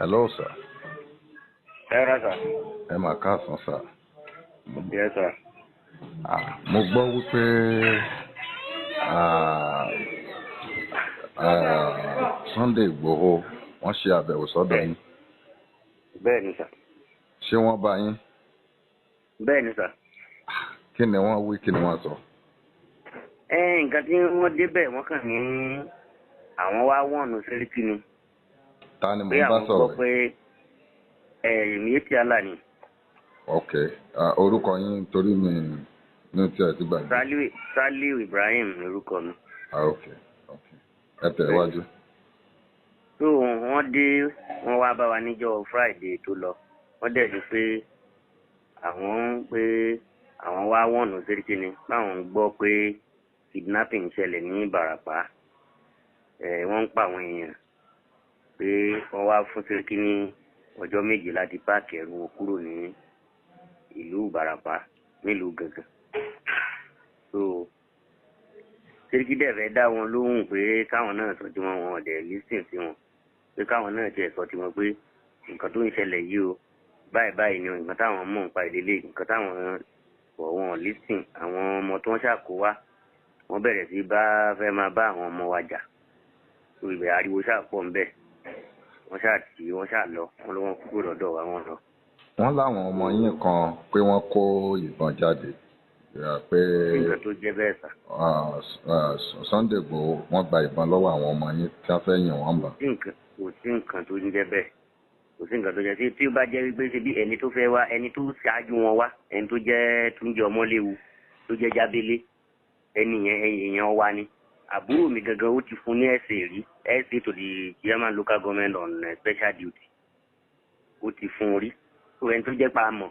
Hello, sir. Yes, sir. Ẹ mà káàsán, sir. Yes, sir. Mo gbọ́ wípé Sunday Igboho wọ́n ṣe àbẹ̀wò sọ́dọ̀ yín. Bẹ́ẹ̀ni, sir. Ṣé wọ́n bá yín? Bẹ́ẹ̀ni, sir. Kí ni wọ́n wí, kí ni wọ́n sọ? Nǹkan tí wọ́n débẹ̀ wọ́n kàn ní àwọn wá wọ̀nù Seriki ni. Ta ni mo bá sọ̀rọ̀? Pé àwọn gbọ́ pé èmi ti àlà ni. Ok. Orúkọ yín torí mi ní tí ẹ ti gbàgbé. Saliu Ibrahim ni orúkọ mi. Ok. Ẹ tẹ̀ wájú. So wọ́n dé wọ́n wá bá wa níjọ́ Friday tó lọ. Wọ́n dẹ̀ ní pé àwọn wá wọ̀nù Seriki ni. Báwọn gbọ́ pé kidnapping ṣẹlẹ̀ ní Ibarapa. Wọ́n ń pa àwọn èèyàn pé wọ́n wá fún Seriki ní ọjọ́ méje láti páàkì ẹrù wọn kúrò ní ìlú Ibarapa nílùú gangan. So Seriki dẹ̀ fẹ́ dá wọn lóhùn pé káwọn náà sọ tí wọn ọ̀dẹ̀ lísìn sí wọn pé káwọn náà tiẹ̀ sọ tí wọn pé nǹkan tó ń ṣẹlẹ̀ yìí o báyìí ni nǹkan táwọn mọ̀ nípa ìdílé nǹkan táwọn wọn lísìn àwọn ọmọ tó ń ṣàkó wá wọ́n bẹ̀rẹ̀ sí fẹ́ máa bá àwọn ọmọ wa jà. So ibẹ̀ ariwo ṣàpọ̀ ń bẹ̀ wọ́n ṣáà lọ wọ́n lọ́wọ́ kúrò lọ́dọ̀ wa wọ́n lọ. Wọ́n láwọn ọmọ yín kan pé wọ́n kó ìbọn jáde pé nǹkan tó jẹ́ bẹ́ẹ̀ sà. Sunday Igboho wọ́n gba ìbọn lọ́wọ́ àwọn ọmọ yín tí wọ́n fẹ́ yìn wọ́n bà. Kò sí nǹkan tó ń jẹ́ bẹ́ẹ̀ kò sí nǹkan tó jẹ́ tí ó bá jẹ́ wípé ṣe bí ẹni tó fẹ́ wá ẹni tó ṣáájú wọn wá ẹni tó jẹ́ túnjẹ ọmọléwu tó jẹ́ jábélé ẹni yẹn èèyàn wa ni. Àbúrò mi gangan ó ti fún ní ẹ̀sẹ̀ to the German local government on special duty ó ti fún orí tó ẹni tó jẹ́ pa mọ̀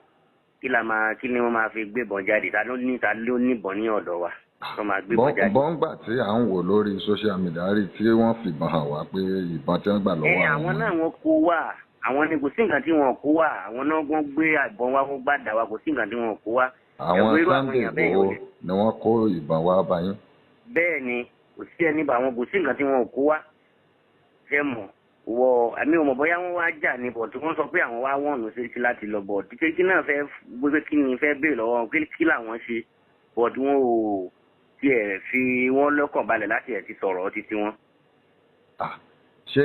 kí ni wọ́n máa fi gbébọn jáde ta ló níbọn ní ọ̀dọ̀ wa wọ́n máa gbébọn jáde. bọ́ǹgbà tí à ń wò lórí social media rí tí wọ́n fìbọn hàn wá pé ìbọn tí wọ́n gbà lọ́wọ́ àwọn náà wọ́n kó wá àwọn ni kò sí nǹkan tí wọ́n kó wá àwọn náà wọ́n gbé àìbọn wá wọ́n gbàdá wá kò sí nǹkan tí wọ́n kó wá. àwọn Sunday Igboho ni wọ́n kó ìbọn wá bá yín. bẹ́ẹ̀ ni kò sí ẹni bá wọn kò sí nǹkan tí wọn ò kó wá ṣe mọ̀ àmì ò mọ̀ bóyá wọ́n wá jà ní bọ̀ tí wọ́n sọ pé àwọn wá wọ̀nù Seriki láti lọ bọ̀ tí Seriki náà fẹ́ gbé kí ni fẹ́ béèrè lọ́wọ́ kí làwọn ṣe bọ̀ tí wọ́n ò tiẹ̀ fi wọ́n lọ́kàn balẹ̀ láti ẹ̀ ti sọ̀rọ̀ títí wọn. ṣé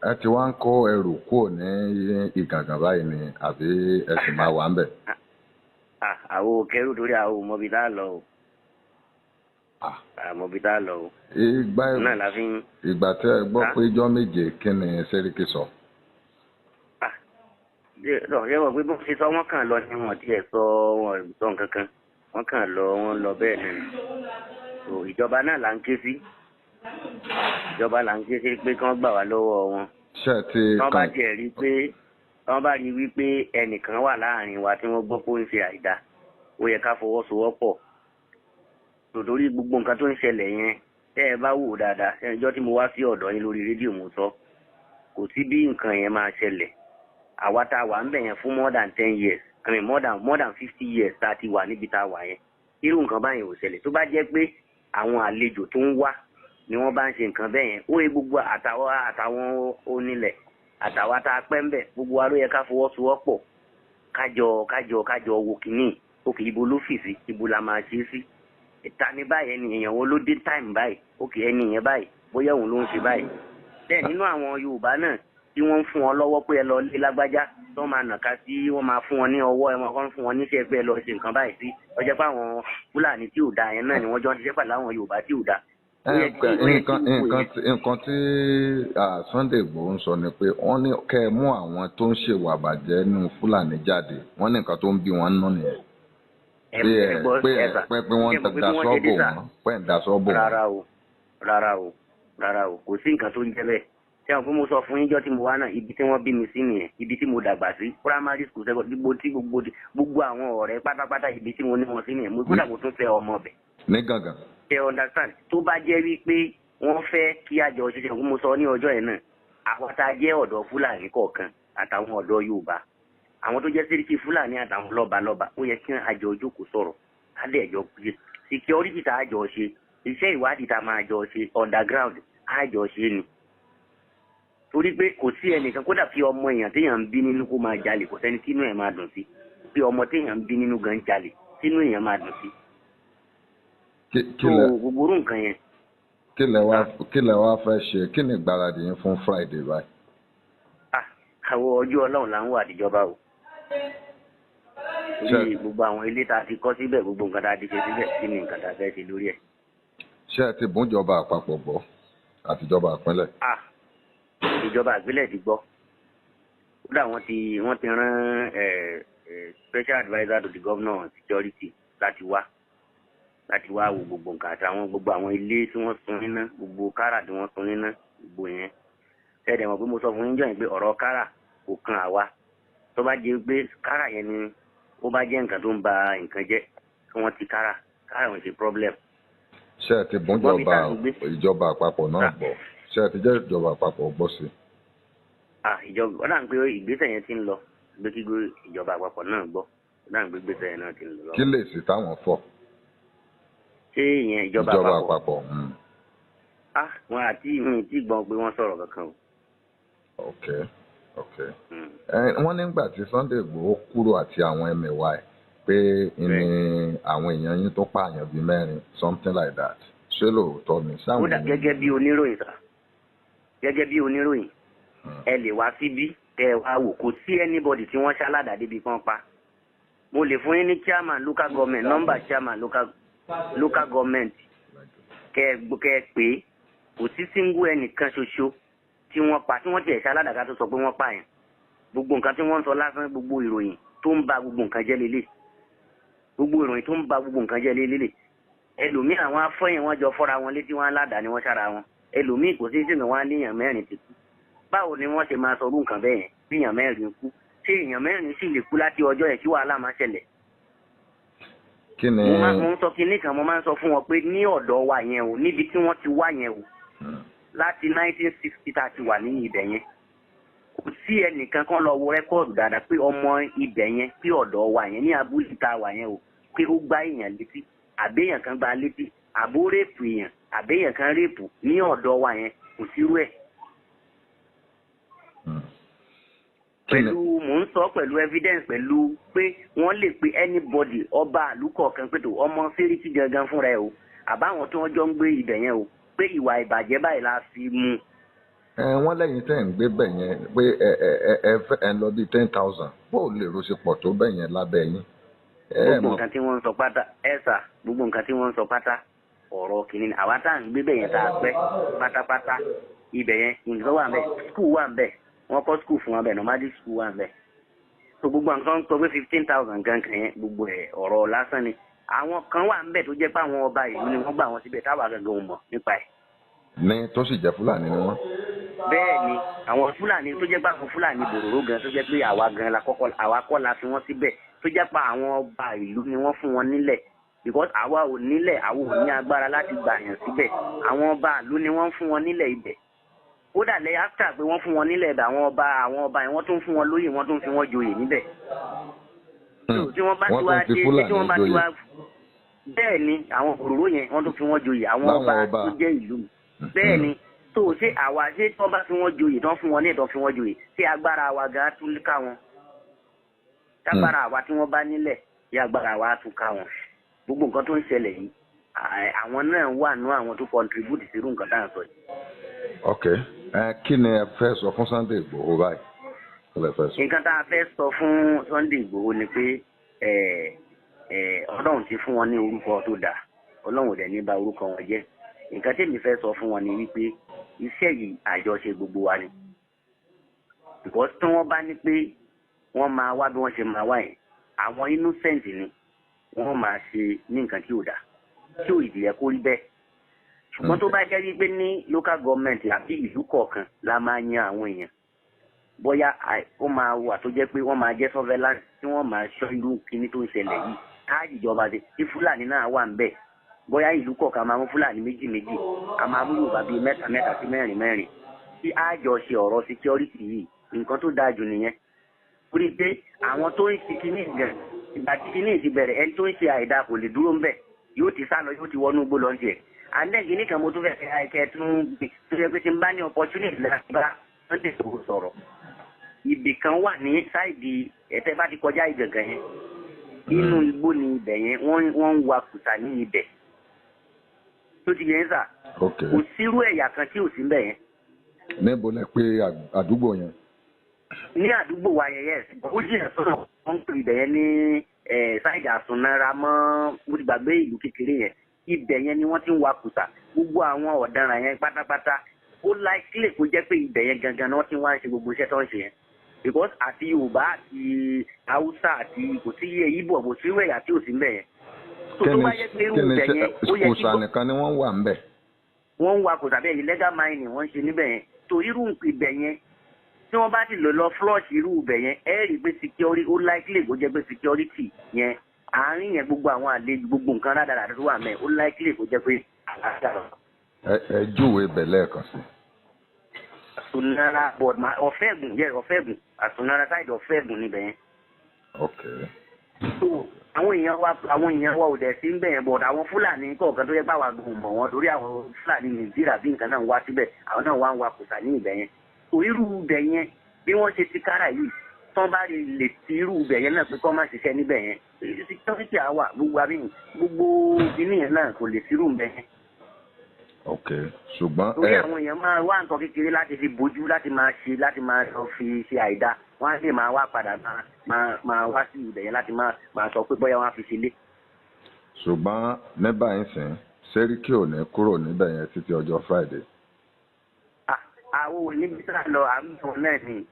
ẹ ti wá ń kó ẹrù kúrò ní Ìgàngán báyìí ni àbí ẹ sì máa wà ń bẹ̀? àwọn ò kẹrù torí àwọn ò mọbi tá a lọ o àmọ́ bí tá a lọ o. ìgbà tí ẹ gbọ́ pé ijọ́ méje kí ni Seriki sọ. ṣé wọ́n pé bó ṣe sọ wọ́n kàn lọ ni wọ́n tiẹ̀ sọ wọn sọ nǹkan kan wọ́n kàn lọ wọ́n lọ bẹ́ẹ̀ náà so ìjọba náà là ń ké sí pé kí wọ́n gbà wá lọ́wọ́ wọn. wọ́n bá tiẹ̀ rí pé wọ́n bá rí wípé ẹnìkan wà láàrin wa tí wọ́n gbọ́ pé ó ń ṣe àìdá ó yẹ ká fọwọ́sowọ́pọ̀ tòtórí gbogbo nǹkan tó ń ṣẹlẹ̀ yẹn tẹ́ ẹ bá wò dáadáa ẹjọ́ tí mo wá sí ọ̀dọ̀ yín lórí rédíò mo sọ kò sí bí nǹkan yẹn máa ṣẹlẹ̀ àwa tá a wà ń bẹ̀ yẹn fún more than 10 years I mean more than 50 years tá a ti wà níbi tá a wà yẹn irú nǹkan báyìí ò ṣẹlẹ̀ tó bá jẹ́ pé àwọn àlejò tó ń wá ni wọ́n bá ń ṣe nǹkan bẹ́ẹ̀ yẹn ó yẹ gbogbo àtàwọn onílẹ̀ àtàwọn tá a pẹ́ ń bẹ̀ gbogbo wa ló yẹ ká fọwọ́sowọ́pọ̀ kájọ wo kìíní òkè ibo ló fì sí ibo la máa ṣe é sí ìta ní báyìí ẹni èèyàn wọn ló dé táìmù báyìí òkè ẹni yẹn báyìí bóyá òun ló ń ṣe báyìí. bẹ́ẹ̀ nínú àwọn Yorùbá náà tí wọ́n ń fún wọn lọ́wọ́ pé ẹ lọ lé lágbájá tó máa nàka sí wọ́n máa fún wọn ní ọwọ́ ẹ wọ́n fún wọn níṣẹ́ pé ẹ lọ ṣe nǹkan báyìí sí ọjọ́ pé àwọn Fúlàní tí ò da yẹn náà ni wọ́n jọ ń ṣiṣẹ́ pẹ̀lú àwọn Yorùbá tí ò da. nǹkan tí Sunday Igboho ń sọ ni pé wọ́n ní kẹ́ ẹ mú àwọn tó ń ṣèwà bàjẹ́ nínú Fúlàní jáde wọ́n ní nǹkan tó ń bí wọn nínú nìyẹn. pé wọ́n ń da sọ́bù wọn. rárá o kò sí nǹkan tó ń jẹ́ bẹ́ẹ̀ ṣé àwọn fún mo sọ fún yín jọ́ tí mo wá náà ibi tí wọ́n bí mi sí nìyẹn ibi tí mo dàgbà sí primary school gbogbo àwọn ọ̀rẹ́ pátápátá ibi tí mo ní wọn sí nìyẹn mo gbọ́dọ̀ kó tún fẹ́ ọmọ bẹ̀. ní Ìgàngán. ṣe understand tó bá jẹ́ wípé wọ́n fẹ́ kí àjọ ṣiṣẹ́ fún mo sọ ní ọjọ́ yẹn náà àwọn tá a jẹ́ ọ̀dọ́ Fúlàní kọ̀ọ̀kan àtàwọn ọ̀dọ́ Yorùbá àwọn tó jẹ́ Seriki Fúlàní àtàwọn lọ́balọ́ba ó yẹ kí àjọ ojókòó sọ̀rọ̀ adẹ́jọ́ pé security tá a jọ ṣe iṣẹ́ ìwádìí tá a máa jọ ṣe underground a jọ ṣe ni torí pé kò sí ẹnìkan kódà fi ọmọ èèyàn téèyàn ń bí nínú kó máa jalè kò sẹ́ni tínú ẹ̀ máa dùn sí pé ọmọ téèyàn ń bí nínú gan jalè tínú èèyàn máa dùn sí. gbogbo orú nǹkan yẹn. kí lẹ wá fẹ́ ṣe kí ni ìgbáradì yín fún Friday báyìí. àwọn ọjọ́ ọlọ́run là ń wà àtijọba o. torí gbogbo àwọn ilé tá a ti kọ́ síbẹ̀ gbogbo nǹkan tá a ti ṣe síbẹ̀ kí ni nǹkan tá a fẹ́ ṣe lórí ẹ̀. ṣé ẹ ti bún ìjọba àpapọ̀ gbọ́ àtijọba ìpínlẹ̀. ìjọba ìpínlẹ̀ ti gbọ́ kódà wọ́n ti rán special adviser to the governor on security láti wá wo gbogbo nǹkan àtàwọn gbogbo àwọn ilé tí wọ́n sun níná gbogbo kára tí wọ́n sun níná gbogbo yẹn ṣẹ̀dẹ̀ mọ̀ pé mo sọ fún yín jọ̀yìn pé ọ̀rọ̀ kára kò kan àwa tó bá jẹ́ pé kára yẹn ni ó bá jẹ́ nǹkan tó ń ba nǹkan jẹ́ kí wọ́n ti kára wọn ṣe problem. ṣé ẹ ti bún ìjọba àpapọ̀ náà gbọ́ ṣé ẹ ti jẹ́ ìjọba àpapọ̀ gbọ́ sí. ìjọba ọ̀dà ń pé ìgbésẹ̀ yẹn ti ń lọ gbé kí ìjọba àpapọ̀ náà gbọ́ ọ̀dà ń pé ìgbésẹ̀ yẹn náà ti ń lọ. kí lè sì táwọn fọ. ṣé ìyẹn ìjọba àpapọ̀. wọn àti ìhun tí gbọ́n pé wọ́n sọ̀rọ̀ kankan o. ok. wọ́n nígbà tí Sunday Igboho kúrò àti àwọn ẹmẹ̀wà ẹ̀ pé ní àwọn èèyàn yín tó pààyàn bíi 4 something like that ṣé lóòótọ́ ni sáwọn. kódà gẹ́gẹ́ bí oníròyìn ẹ lè wá síbí ẹ wá wò kò sí anybody tí wọ́n ṣáládà débi kan pa mo lè fún yín ní chairman local government number chairman local government kẹ pé kò sí single ẹnìkan ṣoṣo tí wọ́n pa tí wọ́n tiẹ̀ ṣáládà ká tó sọ pé wọ́n pààyàn gbogbo nǹkan tí wọ́n ń sọ lásán gbogbo ìròyìn tó ń ba gbogbo nǹkan jẹ́ lélẹ̀ ẹlòmíì àwọn afọyín wọn jọ fọ́ra wọn létí wọn aládàá ni wọ́n ṣára wọn ẹlòmíì kò sí sínú wọn níyàn 4 ti kú báwo ni wọ́n ṣe máa sọ orú nǹkan bẹ́ẹ̀ yẹn bí èèyàn 4 kú ṣé èèyàn 4 sì lè kú láti ọjọ́ yẹn kí wàhálà máa ṣẹlẹ̀. mo ń sọ kinní kan mo máa ń sọ fún wọn pé ní ọ̀dọ̀ wa yẹn o níbi tí wọ́n ti wá yẹn o láti 1960 tá a ti wà ní ibẹ̀ yẹn kò sí ẹnìkan kan lọ wo rẹ́kọ̀dù dáadáa pé ọmọ ibẹ̀ yẹn pé ọ̀dọ̀ wa yẹn ní abúlé tá a wà yẹn o pé ó gbá èèyàn létí àbẹ́yàn kan gbá létí àbó rèpù èèyàn àbẹ́yàn kan rèpù ní ọ̀dọ̀ wa yẹn kò sírú ẹ̀. pẹ̀lú mò ń sọ pẹ̀lú evidence pẹ̀lú pé wọ́n lè pe anybody ọba àlùkò kan pé tó ọmọ Seriki gangan fúnra ẹ̀ o àbáwọn tí wọ́n jọ ń gbé ibẹ̀ yẹn o pé ìwà ìbàjẹ́ báyìí la fi mú. wọ́n lẹ́yìn tẹ́ ń gbé bẹ̀ yẹn pé ẹ lọ bí 10,000 bó lè ro ṣe pọ̀ tó bẹ̀ yẹn lábẹ́ yín. gbogbo nǹkan tí wọ́n ń sọ pátá gbogbo nǹkan tí wọ́n ń sọ pátá ọ̀rọ̀ kìíní àwa tá à ń gbé bẹ̀ yẹn tá a pẹ́ pátápátá ibẹ̀ yẹn nǹkan wà ń bẹ̀ skul wà ń bẹ̀ wọ́n kọ́ skul fún wa bẹ̀ nomadic skul wà ń bẹ̀ so gbogbo nǹkan sọ pé 15,000 gankan yẹn gbogbo ẹ̀ ọ̀rọ̀ lásán ni àwọn kan wà ń bẹ̀ tó jẹ́ pé àwọn ọba ìlú ni wọ́n gbà wọn síbẹ̀ táwa gangan ò mọ̀ nípa ẹ̀. ní tó sì jẹ́ Fúlàní ni wọ́n. bẹ́ẹ̀ ni àwọn Fúlàní tó jẹ́ pé àwọn Fúlàní bòròró gan tó jẹ́ pé àwa kọ́ la fi wọ́n síbẹ̀ tó jẹ́ pé àwọn ọba ìlú ni wọ́n fún wọn nílẹ̀ because àwa ò nílẹ̀ àwa ò ní agbára láti gbà yàn síbẹ̀ àwọn ọba ìlú ni wọ́n fún wọn nílẹ̀ ibẹ̀ kódà lẹ́yìn after pé wọ́n fún wọn nílẹ̀ ibẹ̀ àwọn ọba yẹn wọ́n tún fún wọn lóyè wọ́n tún fi wọ́n joyè níbẹ̀. tí wọ́n bá ti wá dé tí wọ́n bá ti wá bẹ́ẹ̀ ni àwọn òróró yẹn wọ́n tún fi wọ́n joyè àwọn ọba tó jẹ́ ìlú bẹ́ẹ̀ ni tó ṣe àwa ṣé tí wọ́n bá fi wọ́n joyè tán fún wọn ní ìtàn fi wọ́n joyè ṣé agbára wa gan tún ká wọn tágbára àwa tí wọ́n bá nílẹ̀ yí agbára wa tún ká wọn gbogbo nǹkan tó ń ṣẹlẹ̀ yìí àwọn náà wà nú àwọn tó contribute sí irú nǹkan tá à ń sọ yìí. ok kí ni ẹ fẹ́ sọ fún Sunday Igboho báyìí. nǹkan tá a fẹ́ sọ fún Sunday Igboho ni pé Ọlọ́run ti fún wọn ní orúkọ tó dáa Ọlọ́run ò dẹ̀ ní bà orúkọ wọn jẹ́ nǹkan tèmi fẹ́ sọ fún wọn ni wípé iṣẹ́ yìí àjọṣe gbogbo wa ni because tí wọ́n bá ní pé wọ́n máa wá bí wọ́n ṣe máa wá yẹn àwọn innocent ni wọ́n máa ṣe ní nǹkan tí ò dáa tí ò ìdíyẹ kó rí bẹ́ẹ̀ ṣùgbọ́n tó bá jẹ́ wípé ní local government àbí ìlú kọ̀ọ̀kan la máa yan àwọn èèyàn bóyá ó máa wà tó jẹ́ pé wọ́n máa jẹ́ surveillance tí wọ́n máa ṣọ́ irú kíní tó ń ṣẹlẹ̀ yìí káàdì ìjọba ṣe tí Fúlàní náà wà ń bẹ̀ bóyá ìlú kọ̀ọ̀kan máa mú Fúlàní méjì a máa mú Yorùbá bíi 3 sí 4 tí a jọ ṣe ọ̀rọ̀ security yìí nǹkan tó dáa jù nìyẹn orí pé àwọn tó ń ṣe kíní gan ìgbà tí kíní ti bẹ̀rẹ̀ ẹni tó ń ṣe àìdá kò lè dúró ń bẹ̀ yóò ti sá lọ yóò ti wọnú igbó lọ ń tiẹ̀ and then kíní kan mo tún fẹ́ kẹ́ tún gbé tó yẹ pé tí n bá ní opportunity láti bá Sunday tó sọ̀rọ̀ ibì kan wà ní sáìdì ẹ̀tẹ́ bá ti kọjá ìgàngàn yẹn inú igbó ni ibẹ̀ yẹn wọ́n ń wa kùtà ní ibẹ̀ tó ti yẹn sà kò sírú ẹ̀yà kan tí ò sí mbẹ̀ yẹn. níbo lẹ pé àdúgbò yẹn. ní àdúgbò wa yẹn yẹn ó jìnnà sọ̀rọ̀ wọ́n ń pè ibẹ̀ yẹn ní sáìdì àsùnnára mọ́ mo ti gbàgbé ìlú kékeré yẹn ibẹ̀ yẹn ni wọ́n ti ń wa kùtà gbogbo àwọn ọ̀daràn yẹn pátápátá ó láìsílẹ̀ kó jẹ́ pé ibẹ̀ yẹn gangan ni wọ́n ti wá ń ṣe gbogbo iṣẹ́ tó ń ṣe yẹn because àti Yorùbá àti Haúsá àti kò sí iye Ìgbò kò sí ẹ̀yà tí ò sí mbẹ̀ yẹn. tó bá yẹ pé irú ibẹ̀ yẹn ó yẹ kí kùsà nìkan ni wọ́n wà mbẹ̀. wọ́n ń wa kùsà bẹ́ẹ̀ illegal mining wọ́n ń ṣe níbẹ̀ yẹn tó irú ibẹ̀ yẹn tí wọ́n bá ti lọ flush irú ibẹ̀ yẹn ẹ rí i pé security ó likely kó jẹ́ pé security yẹn àárín yẹn gbogbo àwọn àlejò gbogbo nǹkan rádaràdà tó wà mẹ́ ó likely kó jẹ́ pé àlàáfíà lọ. ẹ júwe ibẹ̀ lẹ́ẹ̀kan sí. Àsùnnára board ọ̀fẹ́gùn jẹ́ ọ̀fẹ́gùn Àsùnnára side ọ̀fẹ́gùn níbẹ̀ yẹn. ok. so àwọn èèyàn wa ò dẹ̀ sí ń bẹ̀ yẹn bọ̀dọ̀ àwọn Fúlàní kọ̀ọ̀kan tó yẹ bá wa gùn mọ̀ wọn torí àwọn Fúlàní Nàìjíríà bí nǹkan náà ń wá síbẹ̀ àwọn náà wá ń wa kùsà ní ibẹ̀ yẹn. irú ibẹ̀ yẹn bí wọ́n ṣe ti kára yìí tán bá lè ti irú ibẹ̀ yẹn náà pé kọ́ máa ṣiṣẹ́ níbẹ̀ yẹn security àwà gbogbo kíní yẹn náà kò lè ti irú ibẹ̀ yẹn. ok ṣùgbọ́n torí àwọn èèyàn máa wá nǹkan kékeré láti fi bójú láti máa lọ fi ṣe àìdá wọ́n á lè máa wá padà máa wá sí ibẹ̀ yẹn láti máa sọ pé bóyá wọ́n á fi sílé. ṣùgbọ́n ní báyìí sìn Sẹ́ríkì ò ní kúrò níbẹ̀ yẹn títí ọjọ́ Friday. àwọn oníbi tá a lọ à ń bẹ̀ wọ́n náà ni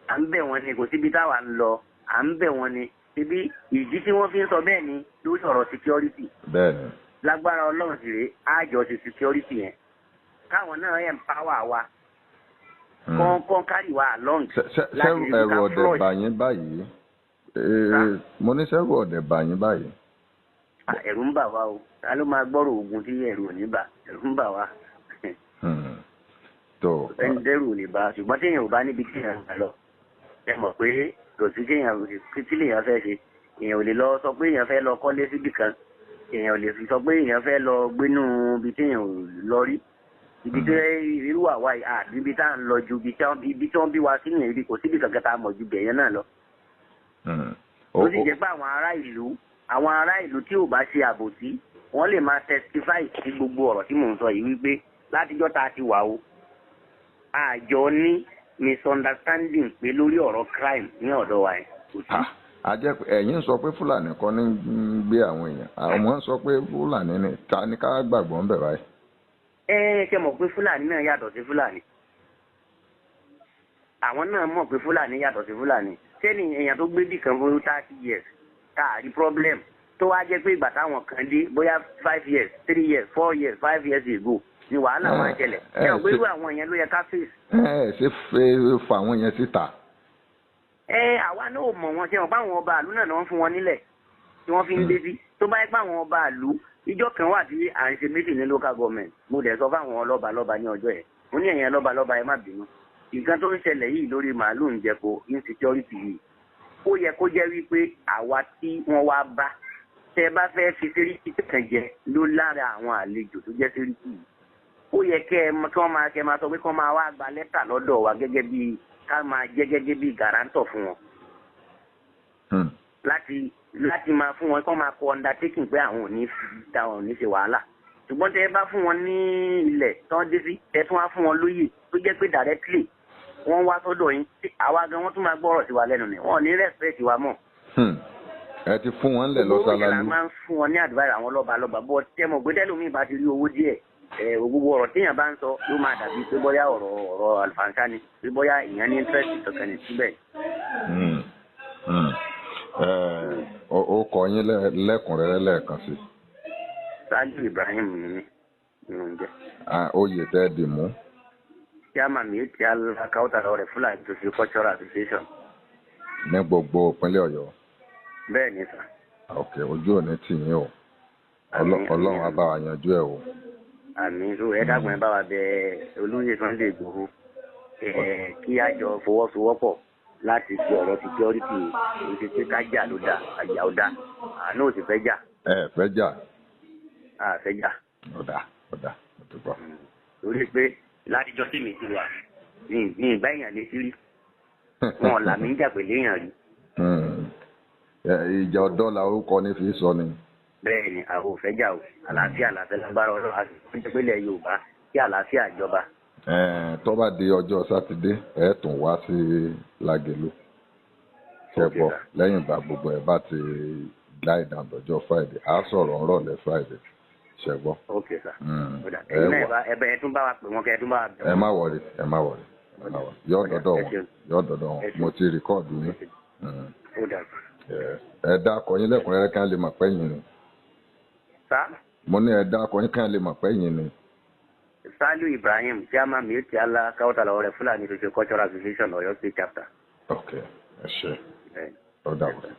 à ń bẹ̀ wọ́n ni kò síbi táwa ń lọ à ń bẹ̀ wọ́n ni síbi ìdí tí wọ́n fi ń sọ bẹ́ẹ̀ ni lórí ọ̀rọ̀ security. bẹ́ẹ̀ni. lágbára Ọlọ́run sì rèé àjọ ti security yẹn káwọn náà empower wa kọ́ńkọ́ń carry wa along. sẹ́rù ẹ̀rù ọ̀dẹ̀ bà yín báyìí mo ní sẹ́rù ọ̀dẹ̀ bà yín báyìí. ẹ̀rù ń bà wá o ta ló máa gbọ́rọ̀ ogun tí ẹ̀rù ò ní bà ẹ̀rù ń bà wá. tó ẹni dẹ́rù ò ní bà ṣùgbọ́n téèyàn ò bá níbi tí èèyàn ń lọ ẹ mọ̀ pé kò sí téèyàn tí lèèyàn fẹ́ ṣe èèyàn ò lè lọ sọ pé èèyàn fẹ́ lọ kọ́lé síbì kan èèyàn ò lè fi sọ pé èèyàn fẹ́ lọ gbénú ibi téèyàn ò lọ rí ibi tó irú àwa ibi tá à ń lọ ju ibi tí wọ́n bí wa sínú ibi kò síbi kankan tá a mọ̀ ju bẹ̀yẹn náà lọ. ó sì jẹ́ pé àwọn ará ìlú tí ò bá ṣe àbòsí wọ́n lè máa testify sí gbogbo ọ̀rọ̀ tí mò ń sọ yìí wípé látijọ́ tá a ti wà o àjọ ní misunderstanding pé lórí ọ̀rọ̀ crime ní ọ̀dọ̀ wa yẹn. àjẹ́ ẹ̀yin sọ pé Fúlàní kọ́ ní gbé àwọn èèyàn àwọn sọ pé Fúlàní ni ta ni ká gbàgbọ́ ń bẹ̀ báyìí. ṣe mọ̀ pé Fúlàní náà yàtọ̀ sí Fúlàní àwọn náà mọ̀ pé Fúlàní yàtọ̀ sí Fúlàní sẹ́ni èèyàn tó gbé bì kan fún 30 years káàrí problem tó wá jẹ́ pé ìgbà táwọn kan dé bóyá 5 years 3 years 4 years 5 years ago ni wàhálà máa ṣẹlẹ̀ ẹ ò gbérú àwọn èèyàn ló yẹ ká fèsì. ṣé fẹ́ fa àwọn yẹn síta. àwa náà ò mọ̀ wọn ṣe wọn báwọn ọba àlú náà ló ń fún wọn nílẹ̀ tí wọ́n fi ń dé sí tó bá yẹ pé àwọn ọba àlú ìjọ kan wà tí à ń ṣe méjì ní local government mo dẹ̀ sọ fáwọn lọ́balọ́ba ní ọjọ́ yẹn mo ní ẹ̀yìn lọ́balọ́ba ẹ má bínú nǹkan tó ń ṣẹlẹ̀ yìí lórí màálù ń jẹko insecurity yìí ó yẹ kó jẹ́ wípé àwa tí wọ́n wá bá tẹ́ bá fẹ́ fi Sẹ́ríkì kan jẹ ló lára àwọn àlejò tó jẹ́ Sẹ́ríkì yìí ó yẹ kí wọ́n máa sọ pé kí wọ́n máa wá gba lẹ́tà lọ́dọ̀ wa gẹ́gẹ́ bí ká máa jẹ́ gẹ́gẹ́ bí guarantor fún wọn láti máa fún wọn kí wọ́n máa kọ undertaking pé àwọn ò ní fi táwọn ò ní ṣe wàhálà ṣùgbọ́n tẹ́ bá fún wọn ní ilẹ̀ tán dé sí ẹ tún wá fún wọn lóyè tó jẹ́ pé directly wọ́n wá sọ́dọ̀ yín àwa gan wọ́n tún máa gbọ́rọ̀ sí wa lẹ́nu ni wọ́n ò ní respect wa mọ́. ẹ ti fún wọn lẹ̀ lọ́sàlálú. owó ìlànà máa ń fún wọn ní advice àwọn lọ́balọ́ba bọ́ tẹ́mọ̀ gbé tẹ́lómi bá ti rí owó díẹ̀ gbogbo ọ̀rọ̀ téèyàn bá ń sọ yóò máa dàbí pé bóyá ọ̀rọ̀ àlùfáàǹsá ni pé bóyá ìyẹn ní interest kankan ní síbẹ̀. ó kọ yín lẹ́kùnrẹ́rẹ́ lẹ́ẹ̀kan sí. Ṣáájú Ibrahim ni mí ní oúnjẹ. oyè tẹ́ dì mú. chairman mi ti alákàwọ́tà lọ rẹ̀ Fúlàní Social Cultural Association. ní gbogbo ìpínlẹ̀ Ọ̀yọ́. bẹ́ẹ̀ ni sà. ok ojú ò ní tì yín o Ọlọ́run á bá wa yanjú ẹ̀ o. àmín so ẹ dàgbọ́n ẹ bá wa bẹ olóyè Sunday Igboho kí àjọ fọwọ́sowọ́pọ̀ láti fi ọ̀rọ̀ security ìṣèṣe kájà ló dá àjà ó dá àánú ò sì fẹ́ jà. fẹ́ jà. fẹ́ jà. ọ̀dà ọ̀dùgbọ́. lórí pé látijọ́ tí mi ti wà ní ìgbà èèyàn lé sírí wọn ò là mí jà pẹ̀lú èèyàn rí. Ìjà ọ̀dọ́ la orúkọ ní fi sọ ni. Bẹ́ẹ̀ ni àwọn òfẹ́ jà o àlàáfíà lágbára Ọlọ́run àti ìpínlẹ̀ Yorùbá kí àlàáfíà jọba. Tó bá di ọjọ́ sátidé ẹ tún wá sí Lágelú ṣẹ̀bọ̀ lẹ́yìn ìgbà gbogbo ẹ̀ bá ti láì dàndọ̀jọ́ Friday á sọ̀rọ̀ ńrọ̀lẹ́ Friday ṣẹ̀gbọ́. Ok sir. Ẹ̀yin náà ẹ tún bá wa pè wọ́n kẹ́ ẹ tún bá wa bẹ̀ wọ́n. ẹ má wọrí yọ dọ̀dọ̀ wọn mo ti rìkọ́ọ̀dù yín. Ẹ dá akọyin lẹ́kùnrẹ́rẹ́ kan lè mọ̀ pé yín ni. Mo ní ẹ dá akọyin kan lè mọ̀ pé yín ni. Saliu Ibrahim chairman Miyetti Allah Kautala ọ̀rẹ́ Fúlàní Social Cultural Association Ọ̀yọ́ State Chapter. Ok ẹ ṣé ó dàbọ̀.